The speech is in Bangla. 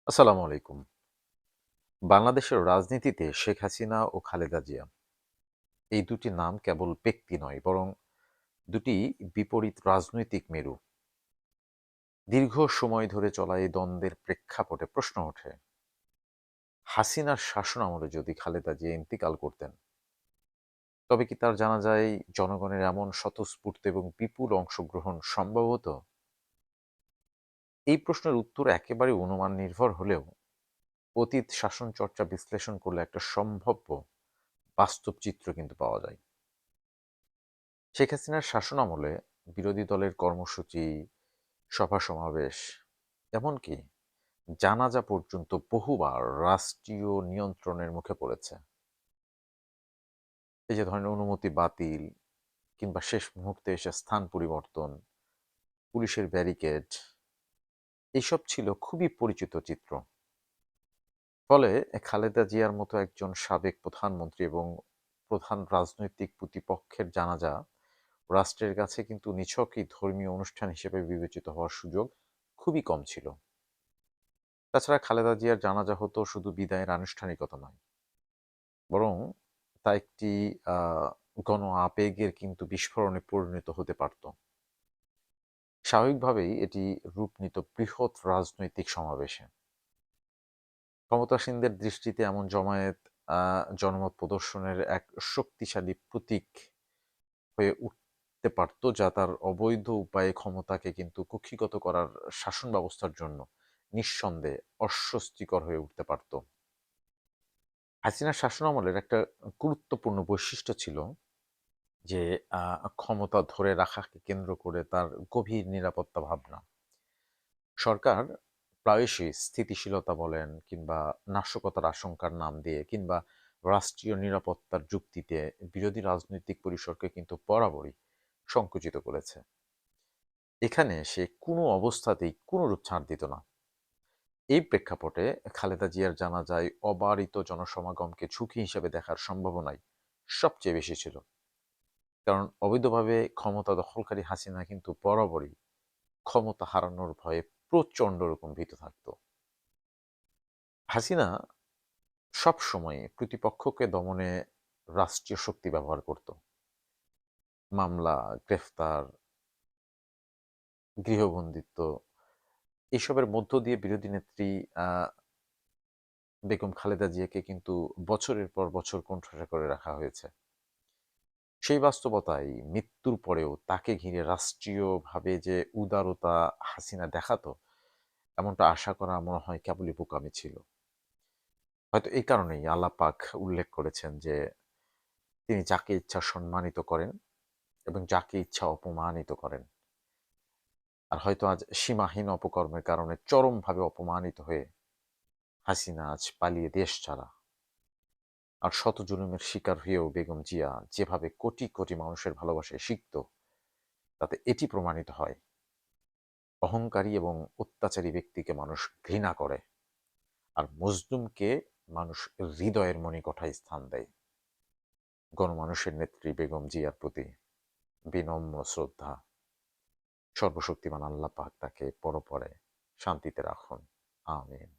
আসসালামু আলাইকুম। বাংলাদেশের রাজনীতিতে শেখ হাসিনা ও খালেদা জিয়া এই দুটি নাম কেবল ব্যক্তি নয়, বরং দুটি বিপরীত রাজনৈতিক মেরু। দীর্ঘ সময় ধরে চলা এই দ্বন্দ্বের প্রেক্ষাপটে প্রশ্ন ওঠে, হাসিনার শাসনামলে যদি খালেদা জিয়া ইন্তিকাল করতেন, তবে কি তার জানাজায় জনগণের এমন স্বতঃস্ফূর্ত এবং বিপুল অংশগ্রহণ সম্ভব হতো? এই প্রশ্নের উত্তর একেবারে অনুমান নির্ভর হলেও অতীত শাসন চর্চা বিশ্লেষণ করলে একটা সম্ভাব্য বাস্তব চিত্র কিন্তু পাওয়া যায়। শেখ হাসিনার শাসনামলে বিরোধী দলের কর্মসূচি, সভা সমাবেশ, এমনকি জানাজা পর্যন্ত বহুবার রাষ্ট্রীয় নিয়ন্ত্রণের মুখে পড়েছে। এই যে ধরেন অনুমতি বাতিল কিংবা শেষ মুহূর্তে এসে স্থান পরিবর্তন, পুলিশের ব্যারিকেড, এইসব ছিল খুবই পরিচিত চিত্র। ফলে খালেদা জিয়ার মতো একজন সাবেক প্রধানমন্ত্রী এবং প্রধান রাজনৈতিক প্রতিপক্ষের জানাজা রাষ্ট্রের কাছে কিন্তু নিছকই ধর্মীয় অনুষ্ঠান হিসেবে বিবেচিত হওয়ার সুযোগ খুবই কম ছিল। তাছাড়া খালেদা জিয়ার জানাজা হতো শুধু বিদায়ের আনুষ্ঠানিকতা নয়, বরং তা একটি আহ, গণ আবেগের কিন্তু বিস্ফোরণে পরিণত হতে পারত। স্বাভাবিকভাবেই এটি রূপ নিত বৃহৎ রাজনৈতিক সমাবেশে। ক্ষমতাসীনদের দৃষ্টিতে এমন জমায়েত জনমত প্রদর্শনের এক শক্তিশালী প্রতীক হয়ে উঠতে পারত, যা তার অবৈধ উপায়ে ক্ষমতাকে কিন্তু কুক্ষিগত করার শাসন ব্যবস্থার জন্য নিঃসন্দেহে অস্বস্তিকর হয়ে উঠতে পারত। হাসিনার শাসনামলের একটা গুরুত্বপূর্ণ বৈশিষ্ট্য ছিল যে ক্ষমতা ধরে রাখাকে কেন্দ্র করে তার গভীর নিরাপত্তা ভাবনা। সরকার প্রায়শই স্থিতিশীলতা বলেন কিংবা নাশকতার আশঙ্কার নাম দিয়ে কিংবা রাষ্ট্রীয় নিরাপত্তার যুক্তিতে বিরোধী রাজনৈতিক পরিসরকে কিন্তু বরাবরই সংকুচিত করেছে। এখানে সে কোনো অবস্থাতেই কোনোরূপ ছাড় দিত না। এই প্রেক্ষাপটে খালেদা জিয়ার জানাজায় অবারিত জনসমাগমকে ঝুঁকি হিসেবে দেখার সম্ভাবনাই সবচেয়ে বেশি ছিল। কারণ অবৈধভাবে ক্ষমতা দখলকারী হাসিনা কিন্তু বরাবরই ক্ষমতা হারানোর ভয়ে প্রচণ্ড রকম ভীত থাকত। হাসিনা সব সময় প্রতিপক্ষকে দমনে রাষ্ট্রীয় শক্তি ব্যবহার করত। মামলা, গ্রেফতার, গৃহবন্দিত্ব, এসবের মধ্য দিয়ে বিরোধী নেত্রী বেগম খালেদা জিয়াকে কিন্তু বছরের পর বছর কোণঠাসা করে রাখা হয়েছে। সেই বাস্তবতায় মৃত্যুর পরেও তাকে ঘিরে রাষ্ট্রীয়ভাবে যে উদারতা হাসিনা দেখাতো, এমনটা আশা করা মনে হয় কেবলই বোকামি ছিল। হয়তো এই কারণেই আল্লাহ পাক উল্লেখ করেছেন যে তিনি যাকে ইচ্ছা সম্মানিত করেন এবং যাকে ইচ্ছা অপমানিত করেন। আর হয়তো আজ সীমাহীন অপকর্মের কারণে চরমভাবে অপমানিত হয়ে হাসিনা আজ পালিয়ে দেশ ছাড়া। আর শত জুলুমের শিকার হয়েও বেগম জিয়া যেভাবে কোটি কোটি মানুষের ভালোবাসায় সিক্ত, তাতে এটি প্রমাণিত হয় অহংকারী এবং অত্যাচারী ব্যক্তিকে মানুষ ঘৃণা করে, আর মজলুমকে মানুষ হৃদয়ের মণিকোঠায় স্থান দেয়। গণমানুষের নেত্রী বেগম জিয়ার প্রতি বিনম্র শ্রদ্ধা। সর্বশক্তিমান আল্লাহ পাক তাকে পরপরে শান্তিতে রাখুন। আমিন।